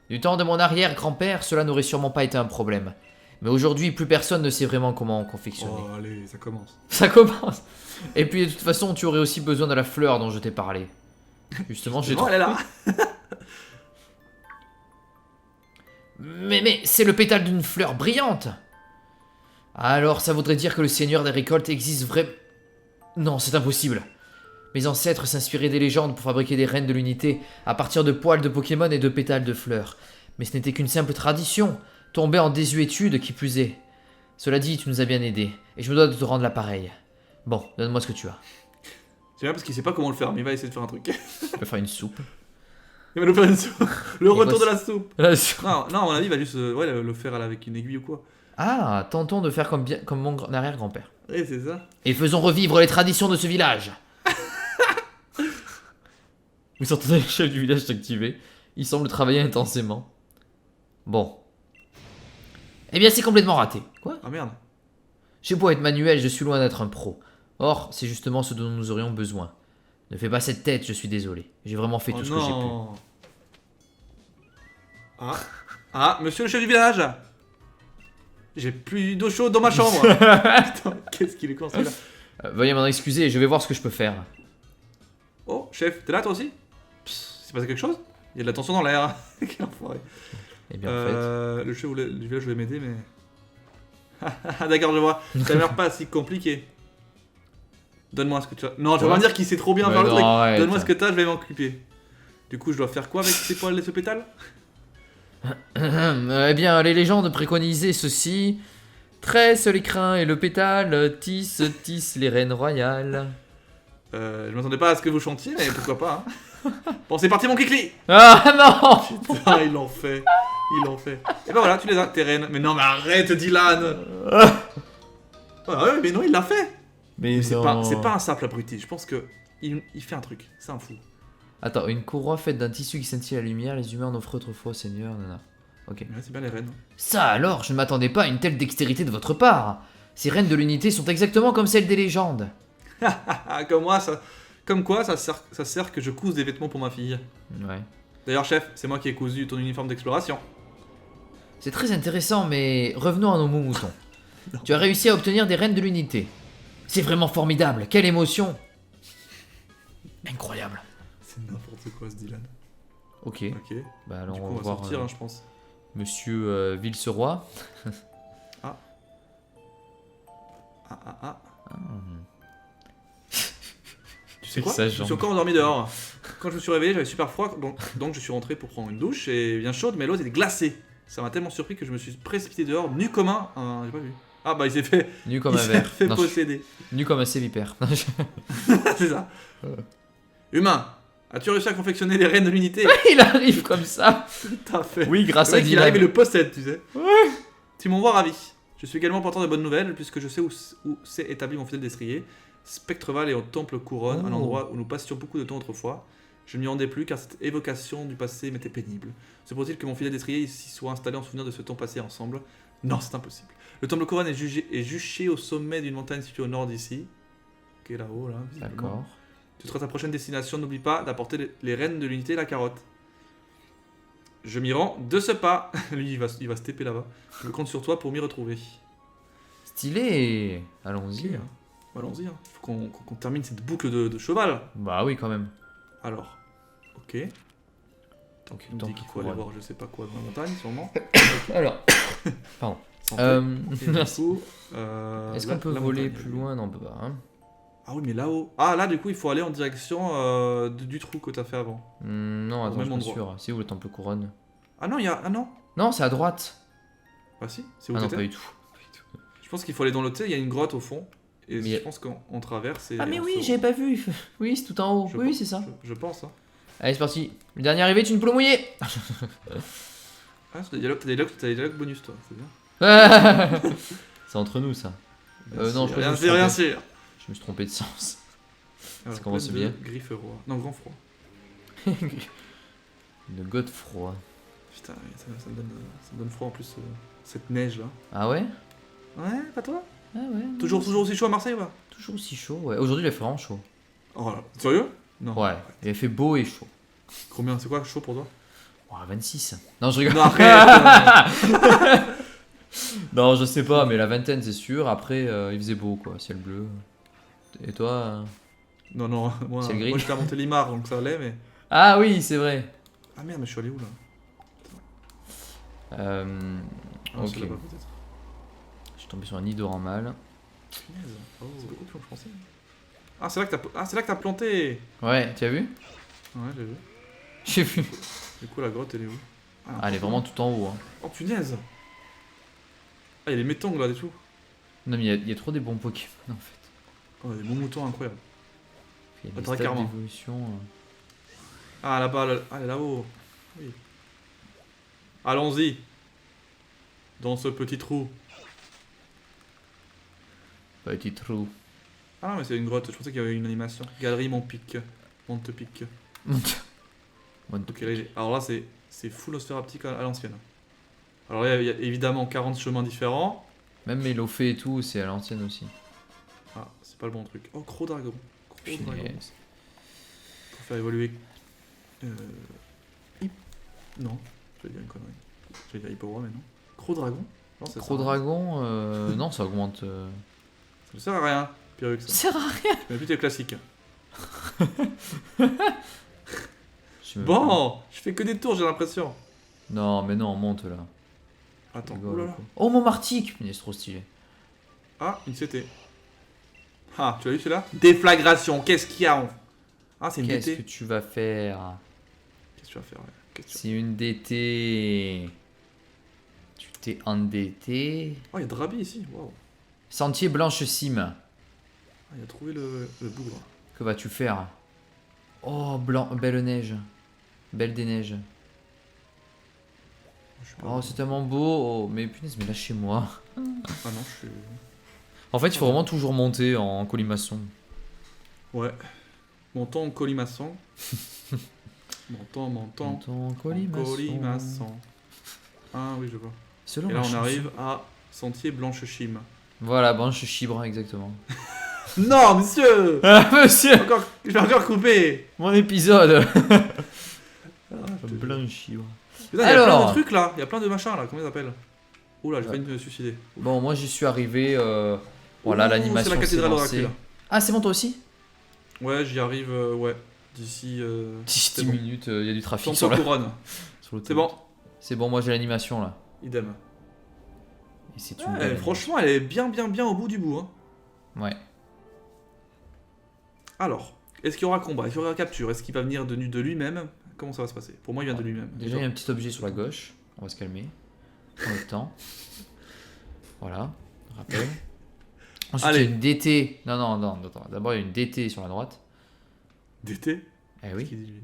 Du temps de mon arrière-grand-père, cela n'aurait sûrement pas été un problème. Mais aujourd'hui, plus personne ne sait vraiment comment confectionner. Oh, allez, ça commence. Ça commence. Et puis de toute façon, tu aurais aussi besoin de la fleur dont je t'ai parlé. Justement, j'ai Non, elle est là. Mais c'est le pétale d'une fleur brillante. Alors ça voudrait dire que le seigneur des récoltes existe vraiment... Non, c'est impossible. Mes ancêtres s'inspiraient des légendes pour fabriquer des reines de l'unité à partir de poils de Pokémon et de pétales de fleurs. Mais ce n'était qu'une simple tradition, tombée en désuétude qui plus est. Cela dit, tu nous as bien aidés, et je me dois de te rendre l'appareil. Bon, donne-moi ce que tu as. C'est bien parce qu'il sait pas comment le faire, mais il va essayer de faire un truc. Je peux faire une soupe. Il va nous faire une soupe. Le retour de voici- la soupe. Là, sur- Non, non, à mon avis, il va juste ouais, le faire là, avec une aiguille ou quoi. Ah, tentons de faire comme mon arrière-grand-père. Oui, c'est ça. Et faisons revivre les traditions de ce village. Vous entendez le chef du village s'activer. Il semble travailler intensément. Bon. Eh bien, c'est complètement raté. Quoi? Ah merde. J'ai beau être manuel, je suis loin d'être un pro. Or, c'est justement ce dont nous aurions besoin. Ne fais pas cette tête, je suis désolé. J'ai vraiment fait Oh tout ce que j'ai pu. non. Ah. Ah, monsieur le chef du village. J'ai plus d'eau chaude dans ma chambre. Putain, qu'est-ce qu'il est con celui-là. Veuillez m'en excuser, je vais voir ce que je peux faire. Oh, chef, t'es là toi aussi? C'est passé quelque chose? Il y a de la tension dans l'air. Quel enfoiré. Eh bien, en fait. Le chef du village voulait m'aider, mais. Ah, d'accord, je vois. Ça a l'air pas si compliqué. Donne-moi ce que tu as. Non, tu vas Quoi pas me dire qu'il sait trop bien Bah faire le non, truc. arrête. Donne-moi ce que t'as, je vais m'en occuper. Du coup, je dois faire quoi avec ces poils et ce pétale? Eh bien, les légendes préconisaient ceci. Tresse les crins et le pétale, tisse les reines royales. Je m'attendais pas à ce que vous chantiez, mais pourquoi pas. Hein. Bon, c'est parti, mon kikli. Ah non! Putain, il l'en fait. Il l'en fait. Et ben voilà, tu les as, tes reines. Mais non, mais arrête, Dylan. Ah ouais, mais non, il l'a fait. Mais C'est pas un simple abruti. Je pense que il fait un truc. C'est un fou. Attends, une courroie faite d'un tissu qui scintille la lumière, les humains en offraient autrefois au Seigneur, nana. Ok. Ouais, c'est bien les reines. Ça alors, je ne m'attendais pas à une telle dextérité de votre part. Ces reines de l'unité sont exactement comme celles des légendes. Ah, comme quoi, ça sert que je couse des vêtements pour ma fille. Ouais. D'ailleurs, chef, c'est moi qui ai cousu ton uniforme d'exploration. C'est très intéressant, mais revenons à nos moutons. Tu as réussi à obtenir des reines de l'unité. C'est vraiment formidable, quelle émotion! Incroyable. C'est n'importe quoi ce Dylan. Ok, Ok. bah alors Du coup, on on va va voir sortir, hein, je pense. Monsieur Villeseroy. Ah. Ah, ah, ah. Tu sais quoi? Ça, Je me genre. suis encore endormi dehors. Quand je me suis réveillé, j'avais super froid, donc je suis rentré pour prendre une douche et bien chaude, mais l'eau était glacée. Ça m'a tellement surpris que je me suis précipité dehors, nu comme un. J'ai pas vu. Ah bah il s'est fait, Nu comme il un s'est verre. fait Non, posséder. nu comme un sévipère. C'est ça. Humain, as-tu réussi à confectionner les reines de l'unité? Il arrive comme ça. Tout à fait. Oui, grâce Le à mec, il arrive et Dylan. le possède, tu sais. Ouais. Tu m'envoies ravi. Je suis également porteur de bonnes nouvelles, puisque je sais où s'est établi mon fidèle destrier. Spectreval et au temple couronne, Oh. un endroit où nous passions beaucoup de temps autrefois. Je ne m'y rendais plus car cette évocation du passé m'était pénible. Se pourrait-il que mon fidèle destrier s'y soit installé en souvenir de ce temps passé ensemble? Non, c'est impossible. Le temple couronne est juché au sommet d'une montagne située au nord d'ici. Ok, là-haut, là, visiblement. D'accord. Tu seras ta prochaine destination, n'oublie pas d'apporter les reines de l'unité et la carotte. Je m'y rends de ce pas. Lui, il va se taper là-bas. Je compte sur toi pour m'y retrouver. Stylé. Allons-y. Ok, hein. Allons-y, hein. Faut qu'on termine cette boucle de cheval. Bah oui, quand même. Alors, ok. Donc, il me Temple dit qu'il faut aller couronne. voir je sais pas quoi dans la montagne, sûrement. Alors, pardon. Santé. Et du Merci. coup, Est-ce la- qu'on peut la voler montagne, plus oui. loin? Non, on peut pas. Hein. Ah oui, mais là-haut. Ah, là, du coup, il faut aller en direction du trou que t'as fait avant. Non, Au attends, même je suis endroit. sûr. C'est où le temple couronne? Ah non, il y a. Ah non. Non, c'est à droite. Ah si, c'est où Ah non, t'étais? pas du tout. Je pense qu'il faut aller dans l'autre, tu sais, il y a une grotte au fond. Et Mais- je pense qu'on traverse et. Ah mais on oui, se- j'avais pas vu. Oui, c'est tout en haut. Je Oui, pense- c'est ça. Je pense, hein. Allez, c'est parti. Le dernier arrivé, tu une poule mouillée. Ah, c'est des dialogues bonus, toi, c'est bien. C'est entre nous, ça. Merci. Non, je crois que je rien me suis sûr, rien trompé. sûr. Je me suis trompé de sens. Alors, commence pleine de bien. Griffe roi. Non, grand froid. Le god froid. Putain, ça me donne froid en plus, cette neige là. Ah ouais? Ouais, pas toi? Ah ouais. non, Toujours aussi chaud à Marseille ou pas? Toujours aussi chaud, ouais. Aujourd'hui, il a fait vraiment chaud. Oh là, sérieux? Non. Ouais, il a fait beau et chaud. Combien? C'est quoi chaud pour toi? Oh, 26. Non, je rigole. Non, arrête. Non, je sais pas, mais la vingtaine, c'est sûr. Après, il faisait beau, quoi. Ciel bleu. Et toi Non, non, moi C'est le gris. j'étais à Montélimar donc ça allait, mais. Ah oui, c'est vrai. Ah merde, mais je suis allé où là? Ah, Ok. c'est là-bas, peut-être. Je suis tombé sur un nid d'or en mal. Punaise. Oh, c'est beaucoup plus long que je pensais. Ah, c'est là que t'as planté! Ouais, tu as vu? Ouais, j'ai vu. J'ai vu. Du coup, la grotte, elle est où? Ah, elle est vraiment tout en haut. Hein. Oh punaise! Ah, il y a les métongles là, des tout. Non, mais il y a trop des bons Pokémon en fait. Oh, il y a des bons moutons incroyables. Il y a Ah, des très stades carrément. d'évolution. Ah, là-bas, elle est là-haut. Oui. Allons-y. Dans ce petit trou. Petit trou. Ah non, mais c'est une grotte. Je pensais qu'il y avait une animation. Galerie Mon Pic. Monte Pic. Ok, alors là, c'est full osphère haptique à l'ancienne. Alors là, il y a évidemment 40 chemins différents. Même Mélofée et tout, c'est à l'ancienne aussi. Ah, c'est pas le bon truc. Oh, Croc Dragon. Croc Dragon. Punaise. Pour faire évoluer. Non, je vais dire une connerie. Je vais dire Hippo Roi, mais non. Croc Dragon. Non, ça Croc sert à rien. Dragon, non, ça augmente. Ça ne sert à rien, Pyrrhux. Ça sert à rien. Mais plutôt classique. Je sais même pas. Bon, je fais que des tours, j'ai l'impression. Non, mais non, monte là. Attends, Rigole, oulala. quoi. Oh, mon Martique. Mais c'est trop stylé. Ah, une CT. Ah, tu as vu celui-là? Déflagration, qu'est-ce qu'il y a Ah, c'est une Qu'est-ce DT. que tu vas faire? Qu'est-ce que tu vas faire, ouais. Qu'est-ce que tu vas- C'est une DT. Tu t'es endetté. Oh, il y a Drabi ici, waouh. Sentier Blanche Cime. Ah, il a trouvé le bougre. Que vas-tu faire? Oh, belle neige. Belle des neiges. Je suis pas Oh, c'est tellement beau. Oh, mais punaise, mais lâchez-moi. Ah non, je suis... En fait, il faut vraiment toujours monter en colimaçon. Ouais. Montant en colimaçon. Montant. Montant en En colimaçon. colimaçon. Ah oui, je vois. Selon Et là, la on chanson. arrive à Sentier Blanche Chime. Voilà, Blanche Chibra, exactement. Non, monsieur Ah, monsieur, Je vais encore couper. mon épisode. Ah, je te jure. Blanche Chibra. Putain, il y a plein Alors. de trucs là, il y a plein de machins là, comment ils s'appellent? Oula, j'ai failli me suicider. Bon, moi, j'y suis arrivé. Voilà, Ouh, l'animation c'est la s'est cathédrale lancée. d'Oracule. Ah, c'est bon, toi aussi? Ouais, j'y arrive, ouais. D'ici. D'ici c'est 10 bon. minutes, il y a du trafic sur Santo la... Couronne. sur l'autoroute. C'est bon, C'est bon, moi j'ai l'animation là. idem. Et c'est une Ouais, belle franchement, elle est bien au bout du bout. Hein. animation. Ouais. Alors, est-ce qu'il y aura combat? Est-ce qu'il y aura capture? Est-ce qu'il va venir de lui-même? Comment ça va se passer? Pour moi, il vient de lui-même. Déjà, il y a un petit objet sur la gauche. On va se calmer. Prends le temps. Voilà. Rappel. Ensuite, Allez. il y a une DT. Non, attends. D'abord, il y a une DT sur la droite. DT? Eh Qu'est-ce oui. qu'il dit, lui?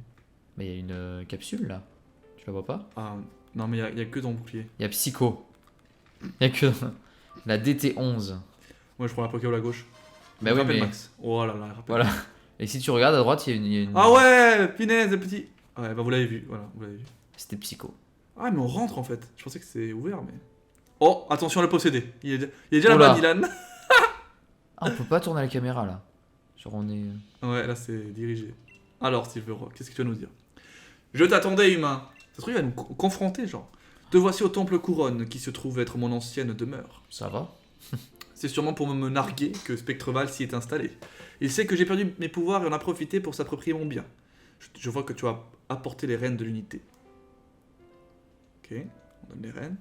Mais il y a une capsule là. Tu la vois pas? Ah, non, mais il y a que dans le bouclier. Il y a Psycho. Il y a que la DT11. Moi, je prends la Pokéball à gauche. Bah oui, Rappel mais. Max. Oh là là, rappel. Voilà. Et si tu regardes à droite, il y a une. Ah ouais, punaise, le petit. Ouais, bah vous l'avez vu, voilà, vous l'avez vu. C'était Psycho. Ah, mais on rentre en fait. Je pensais que c'était ouvert, mais. Oh, attention, le possédé. Il est déjà Oula. là-bas, Dylan. Ah, on peut pas tourner la caméra là. Genre, on est. Ouais, là, c'est dirigé. Alors, Silverrock, qu'est-ce que tu vas nous dire? Je t'attendais, humain. Ça se trouve, il va nous confronter, genre. Te voici au temple couronne, qui se trouve être mon ancienne demeure. Ça va? C'est sûrement pour me narguer que Spectreval s'y est installé. Il sait que j'ai perdu mes pouvoirs et en a profité pour s'approprier mon bien. Je vois que tu as apporté les rênes de l'unité. Ok, on donne les rênes.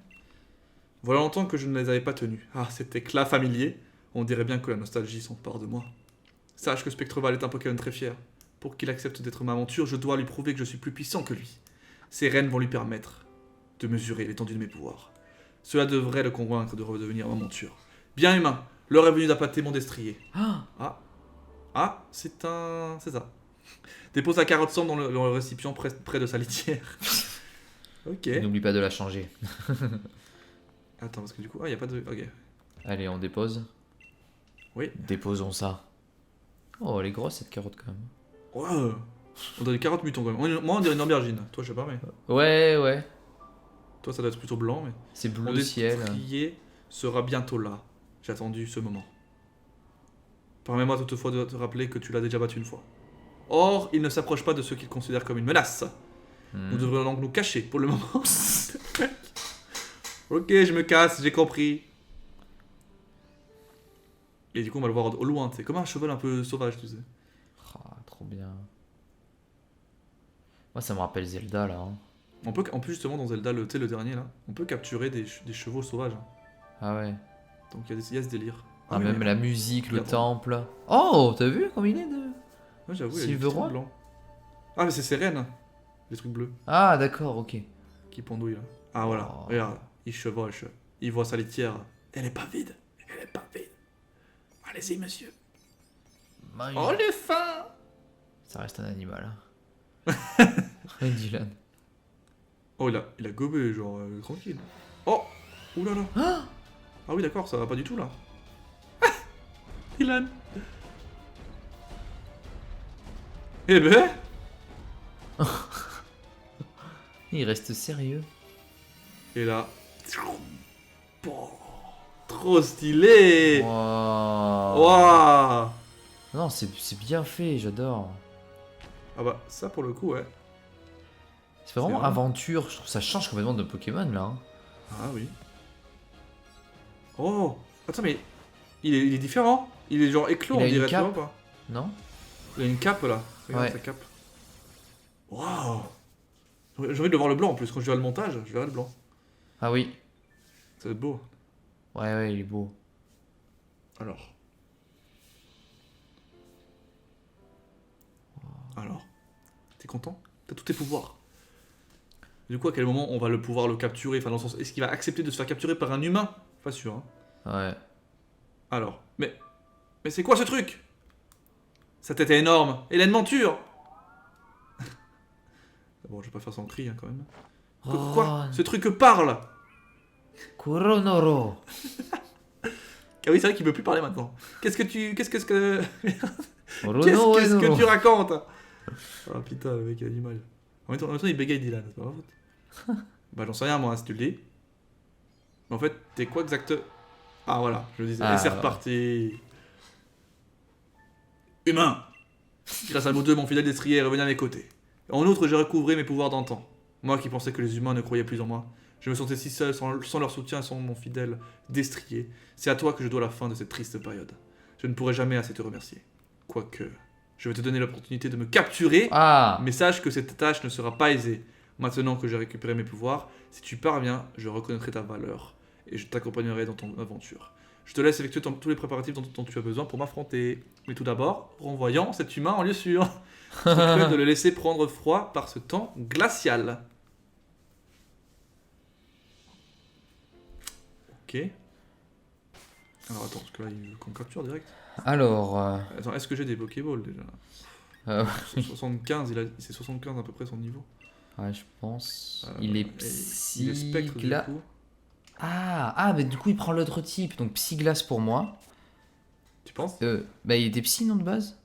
Voilà longtemps que je ne les avais pas tenues. Ah, cet éclat familier. On dirait bien que la nostalgie s'empare de moi. Sache que Spectreval est un Pokémon très fier. Pour qu'il accepte d'être ma monture, je dois lui prouver que je suis plus puissant que lui. Ces rênes vont lui permettre de mesurer l'étendue de mes pouvoirs. Cela devrait le convaincre de redevenir ma monture. Bien humain, l'heure est venue d'appâter mon destrier. Ah, Ah, c'est ça. Dépose la carotte sang dans le récipient près de sa litière. Ok. n'oublie pas de la changer. Attends, parce que du coup... Ah, il a pas de... Ok. Allez, on dépose. Oui. Déposons ça. Oh, elle est grosse cette carotte quand même. Ouais. On dirait des carottes mutons quand même. Moi, on dirait une aubergine. Toi, je sais pas, mais... Ouais. Toi, ça doit être plutôt blanc, mais... C'est Mon bleu ciel. destrier sera bientôt là. J'ai attendu ce moment. Permets-moi toutefois de te rappeler que tu l'as déjà battu une fois. Or, il ne s'approche pas de ceux qu'il considère comme une menace. Nous Hmm. devrions donc nous cacher pour le moment. Ok, je me casse, j'ai compris. Et du coup, on va le voir au loin, c'est comme un cheval un peu sauvage, tu sais. Ah, trop bien. Moi, ça me rappelle Zelda là. Hein. On peut, en plus, justement, dans Zelda, tu sais, le dernier là, on peut capturer des chevaux sauvages. Hein. Ah ouais. Donc il y a ce délire. Ah, oui, même oui. la musique, le Regarde. temple. Oh, t'as vu comme il est de... Ouais, j'avoue, il y a des Silver petits Roi trucs blancs. Ah, mais c'est ses reines, les trucs bleus Ah, d'accord, ok. qui pendouillent là. Ah, voilà, Oh. regarde, il chevauche, il voit sa litière. Elle est pas vide, elle est pas vide. Allez-y, monsieur. Mange. Oh, les fins! Ça reste un animal. Hein. Ouais, Dylan. Oh, il a gobé, genre, tranquille. Oh, oulala. Ah oui, d'accord, ça va pas du tout, là. Dylan. Eh ben. Il reste sérieux. Et là. Oh, trop stylé. Wow. Waouh. Non, c'est bien fait, j'adore. Ah bah, ça pour le coup, ouais. C'est vraiment vrai. aventure, je trouve que ça change complètement de Pokémon là. Hein. Ah oui. Oh. Attends, mais il est différent. Il est genre éclos, Il a on une dirait, tu cape. vois pas. Non? Il a une cape là. Regarde Ouais. sa cape. Waouh. J'ai envie de voir le blanc en plus. Quand je verrai le montage, je verrai le blanc. Ah oui. Ça va être beau. Ouais, ouais, il est beau. Alors. T'es content? T'as tous tes pouvoirs. Du coup, à quel moment on va le pouvoir le capturer? Enfin, dans le sens, est-ce qu'il va accepter de se faire capturer par un humain? Pas sûr, hein. Ouais. Alors. Mais c'est quoi ce truc? Sa tête est énorme. Et il a une monture. Bon, je vais pas faire sans cri, hein, quand même. Quoi? Ce truc parle? Kuronoro. Ah oui, c'est vrai qu'il peut plus parler maintenant. Qu'est-ce que Rono Qu'est-ce que Ueno. tu racontes? Ah putain, le mec a du mal. En même temps, il bégaye Dylan, c'est pas ma faute. Bah, j'en sais rien, moi, si tu le dis. Mais en fait, t'es quoi exact? Ah, voilà, je le disais. Ah, Et c'est ouais. reparti. Humain. Grâce à vous deux, mon fidèle destrier est revenu à mes côtés. En outre, j'ai recouvré mes pouvoirs d'antan. Moi qui pensais que les humains ne croyaient plus en moi. Je me sentais si seul sans leur soutien, sans mon fidèle destrier. C'est à toi que je dois la fin de cette triste période. Je ne pourrai jamais assez te remercier. Quoique, je vais te donner l'opportunité de me capturer, Ah. mais sache que cette tâche ne sera pas aisée. Maintenant que j'ai récupéré mes pouvoirs, si tu parviens, je reconnaîtrai ta valeur et je t'accompagnerai dans ton aventure. Je te laisse effectuer tous les préparatifs dont tu as besoin pour m'affronter. Mais tout d'abord, renvoyant cet humain en lieu sûr. C'est cruel de le laisser prendre froid par ce temps glacial. Ok. Alors attends, parce que là, il veut qu'on capture direct. Alors. Attends, est-ce que j'ai des Pokéballs déjà euh, 75, c'est 75 à peu près son niveau. ouais, je pense. Il est Il est spectre du Psygla. coup. Ah, mais du coup, il prend l'autre type. Donc Psyglace pour moi. Tu penses? Bah, il était Psy, non, de base?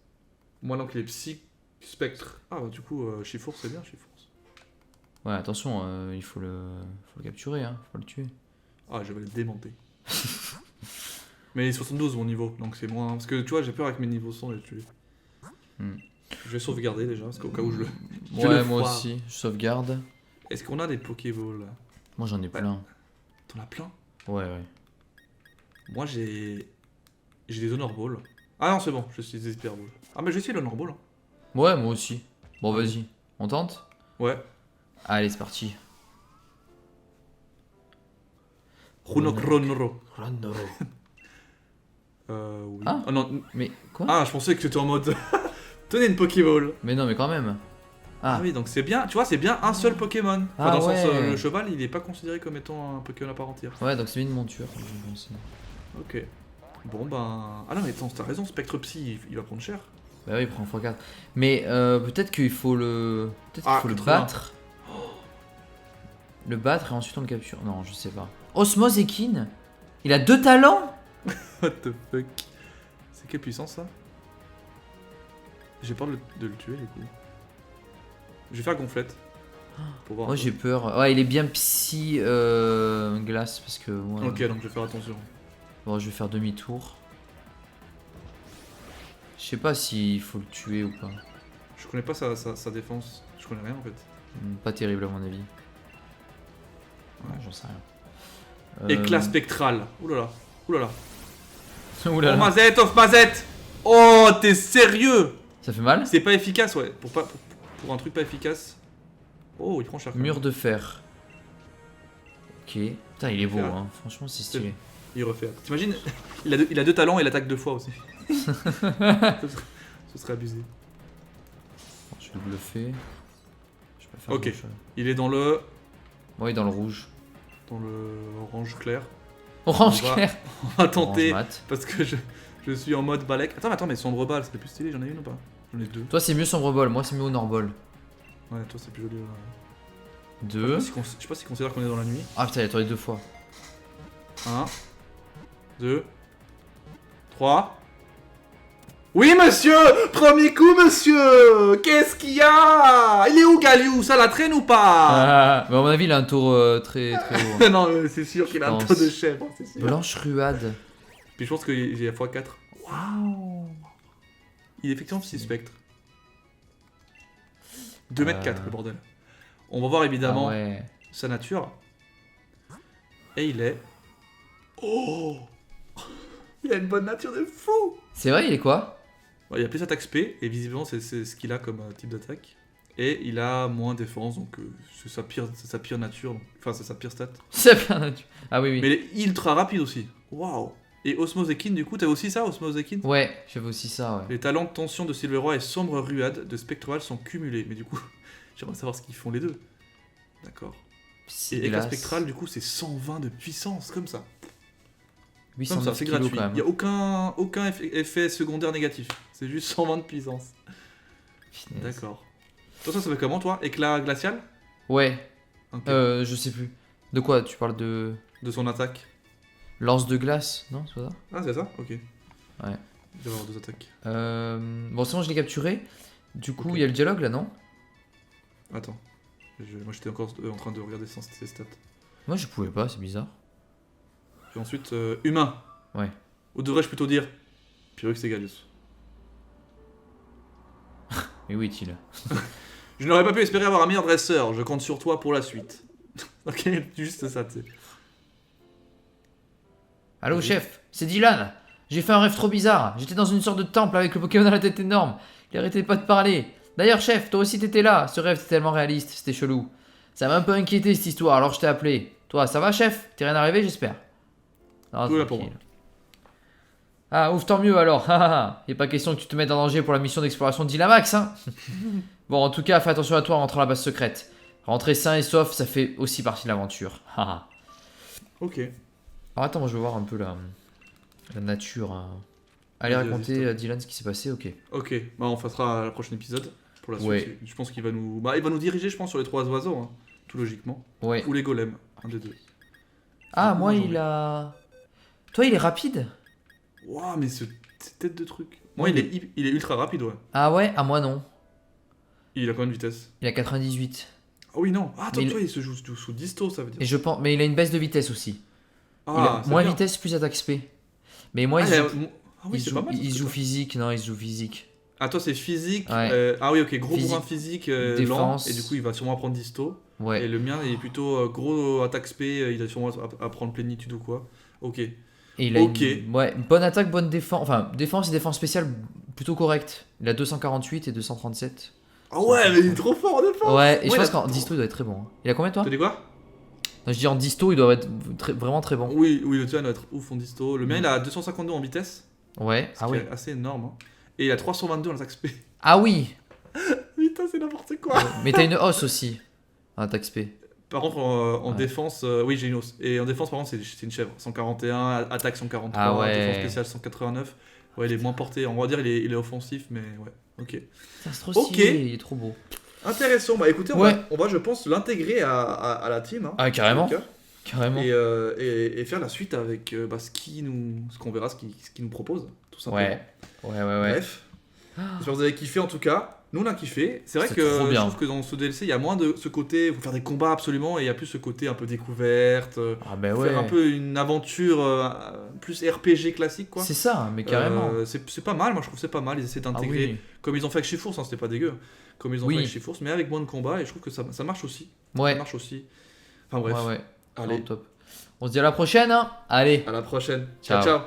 Moi donc il est Psy Spectre. Ah bah du coup, Chifour c'est bien, Chifour. Ouais, attention, il faut le capturer, hein. Faut le tuer. Ah, je vais le démonter. Mais il est 72 mon niveau, donc c'est moins. Parce que tu vois, j'ai peur avec mes niveaux 100 de le tuer. Hmm. Je vais sauvegarder déjà, parce qu'au cas où je le. Ouais, le moi foire. aussi. Je sauvegarde. Est-ce qu'on a des Pokéballs là? Moi, j'en ai plein. T'en as plein? Ouais. Moi j'ai. J'ai des Honor Balls. Ah non, c'est bon, je suis des Esper Balls. Ah, mais j'ai essayé l'Honor Ball. Hein. Ouais, moi aussi. Bon, vas-y. On tente? Ouais. Allez, c'est parti. Runokronoro. Oui. Ah. Ah non. Mais quoi? Ah, je pensais que tu étais en mode. Tenez une Pokéball. Mais non, mais quand même. Ah Ah, oui, donc c'est bien, tu vois, c'est bien un seul Pokémon. Enfin, Ah dans le sens, ouais. le cheval, il est pas considéré comme étant un Pokémon à part entière. ouais, donc c'est bien une monture. je pense. Ok. Bon ben. Ah non, mais attends, t'as raison, Spectre Psy, il va prendre cher. Bah oui, il prend x4. Mais peut-être qu'il faut le. Peut-être qu'il Ah, faut le 80. battre. Le battre et ensuite on le capture. Non, je sais pas. Osmose Ekin. Il a 2 talents. What the fuck. C'est quelle puissance ça? J'ai peur de le tuer du coup. Je vais faire gonflette. Pour voir. Moi un peu. j'ai peur. Ouais, il est bien psy glace parce que moi. Ok, donc je vais faire attention. Bon, je vais faire demi-tour. Je sais pas s'il faut le tuer ou pas. Je connais pas sa défense. Je connais rien en fait. Pas terrible à mon avis. Ouais, Ouais. j'en sais rien. Éclat spectral. Oulala. Oulala. Oulala. Oh Mazette, off Mazette. Oh, t'es sérieux? Ça fait mal? C'est pas efficace, ouais. Pour un truc pas efficace. Oh, il prend cher. quand même. Mur de fer. Ok. Putain, il est beau, Fer. hein. Franchement, c'est stylé. Il refait. T'imagines? Il a deux talents et il attaque 2 fois aussi. Ce serait abusé. Bon, je vais le bluffer. Je vais pas faire Ok. grand-chose. Il est dans le Ouais, dans le rouge. orange clair. Orange On va- clair. On va Orange tenter mat. parce que je suis en mode balèque. Attends, mais sombre balle, c'était plus stylé. J'en ai une ou pas? J'en ai 2. Toi, c'est mieux sombre ball. Moi, c'est mieux honor ball. Ouais, toi c'est plus joli. Ouais. 2. Je sais pas s'il considère qu'on est dans la nuit. Ah putain, il a tourné 2 fois. 1, 2, 3. Oui, monsieur! Premier coup, monsieur! Qu'est-ce qu'il y a? Il est où, Galliou? Ça la traîne ou pas? Ah, mais à mon avis, il a un tour très très haut. Hein. Non, mais c'est sûr qu'il a un pense. tas de chèvre, c'est sûr. Blanche ruade. Puis je pense qu'il y a x4. Waouh! Il est effectivement suspect. 2m4 le bordel. On va voir Ah évidemment ouais. sa nature. Et il est... Oh! Il a une bonne nature de fou! C'est vrai, il est quoi? Ouais, il a plus attaque spé, et visiblement c'est ce qu'il a comme type d'attaque. Et il a moins défense, donc c'est sa pire nature. Enfin, c'est sa pire stat. C'est bien nature. Ah oui, oui. Mais il est ultra rapide aussi. Waouh! Et Osmosekin, du coup, t'as aussi ça, Osmosekin? Ouais, j'avais aussi ça, ouais. Les talents de tension de Silveroi et sombre ruade de Spectral sont cumulés. Mais du coup, j'aimerais savoir ce qu'ils font les deux. D'accord. Et Éclat Glace. Spectral, du coup, c'est 120 de puissance, comme ça. 800 Comme ça, c'est kilos gratuit. quand Il n'y même. a aucun effet secondaire négatif. C'est juste 120 de puissance. Punaise. D'accord. Toi, ça fait comment, toi? Éclat glacial? Ouais, Ok. je sais plus. De quoi? Tu parles de De son attaque. lance de glace? Non, c'est pas ça? Ah, c'est ça? Ok. Ouais. Il doit y avoir deux attaques. Bon, c'est bon, je l'ai capturé. Du coup, Ok. il y a le dialogue là, non? Attends. Moi, j'étais encore en train de regarder ses stats. Moi, je pouvais pas, c'est bizarre. Et ensuite, humain. Ouais. Ou devrais-je plutôt dire Pyrrhux et Gallius. Mais où est-il? Je n'aurais pas pu espérer avoir un meilleur dresseur. Je compte sur toi pour la suite. Ok, juste ça, tu sais. Allô, Oui. chef, c'est Dylan. J'ai fait un rêve trop bizarre. J'étais dans une sorte de temple avec le Pokémon à la tête énorme. Il arrêtait pas de parler. D'ailleurs, chef, toi aussi t'étais là. Ce rêve était tellement réaliste, c'était chelou. Ça m'a un peu inquiété cette histoire, alors je t'ai appelé. Toi, ça va, chef? T'es rien arrivé, j'espère? Non, Tout là pour tranquille. Ah, ouf, tant mieux alors. Il est pas question que tu te mettes en danger pour la mission d'exploration d'Ilamax, hein. Bon, en tout cas, fais attention à toi en rentrant à la base secrète. Rentrer sain et sauf, ça fait aussi partie de l'aventure. Haha. Ok. Alors attends, moi je veux voir un peu la nature. Hein. Allez Vas-y, raconter vas-y, à Dylan ce qui s'est passé, ok. Ok. Bah, on fera le prochain épisode. Pour la suite. Ouais. Je pense qu'il va nous... Bah, il va nous diriger, je pense, sur les 3 oiseaux. Hein. Tout logiquement. Ouais. Ou les golems. Un des deux. Ah, Beaucoup moi moins il a... Toi il est rapide? Waouh, mais cette tête de truc. Moi, il est ultra rapide, ouais. Ah ouais? Ah moi non. Il a combien de vitesse? Il a 98. Ah oui, non. Ah, attends, Mais toi, il se joue sous disto, ça veut dire. Et je pense... Mais il a une baisse de vitesse aussi. Il Ah, a c'est moins bien. vitesse, plus attaque spé. Mais moi Ah, il il a- joue... Ah oui, il c'est joue, pas mal. il ce joue truc-là. physique, non, il joue physique. Ah, toi, c'est physique. Ouais. Ah oui, ok, gros Physique, bourrin physique, défense. lent. Et du coup, il va sûrement apprendre disto. Et Ouais. le mien, il est plutôt gros attaque spé. Il va sûrement apprendre plénitude ou quoi. Ok. Et il a Ok. ouais, bonne attaque, bonne défense. Enfin, défense et défense spéciale plutôt correct. Il a 248 et 237. Ah ouais, mais il est trop fort en défense. Ouais, et je Ouais, pense il a- qu'en disto il doit être très bon. Hein. Il a combien toi? T'as dit quoi? Non, je dis en disto il doit être vraiment très bon. Oui, le tien doit être ouf en disto. Le mien, il a 252 en vitesse. Ouais, Ce ah qui oui. est assez énorme. Hein. Et il a 322 en attaque spé. Ah oui. Putain, c'est n'importe quoi. Mais t'as une hausse aussi. En attaque spé. Par contre, en Ouais. défense, oui, j'ai une hausse. Et en défense, par contre, c'est une chèvre. 141, attaque 143, Ah ouais. défense spéciale 189. Ouais, il est moins porté. On va dire il est offensif, mais ouais. Ok. Putain, c'est trop Ok. stylé, il est trop beau. Intéressant. Bah écoutez, Ouais. on va, je pense, l'intégrer à la team. Hein, Ah, carrément. en tout cas. Carrément. Et faire la suite avec ce qu'on verra, ce qu'il nous propose, tout simplement. Ouais. Bref. J'espère que vous avez kiffé en tout cas. Nous on a kiffé. C'est vrai C'est que trop je bien. trouve que dans ce DLC il y a moins de ce côté, faut faire des combats absolument, et il y a plus ce côté un peu découverte, Ah bah ouais. faire un peu une aventure plus RPG classique quoi. C'est ça, mais carrément. C'est pas mal, moi je trouve que c'est pas mal. Ils essaient Ah d'intégrer, oui. comme ils ont fait avec Shifours, hein, c'était pas dégueu. Comme ils ont Oui. fait avec Shifours, mais avec moins de combats, et je trouve que ça marche aussi. Ouais. Ça marche aussi. Enfin bref, Ouais. allez, Top. On se dit à la prochaine, hein. Allez. à la prochaine. Ciao. Ciao.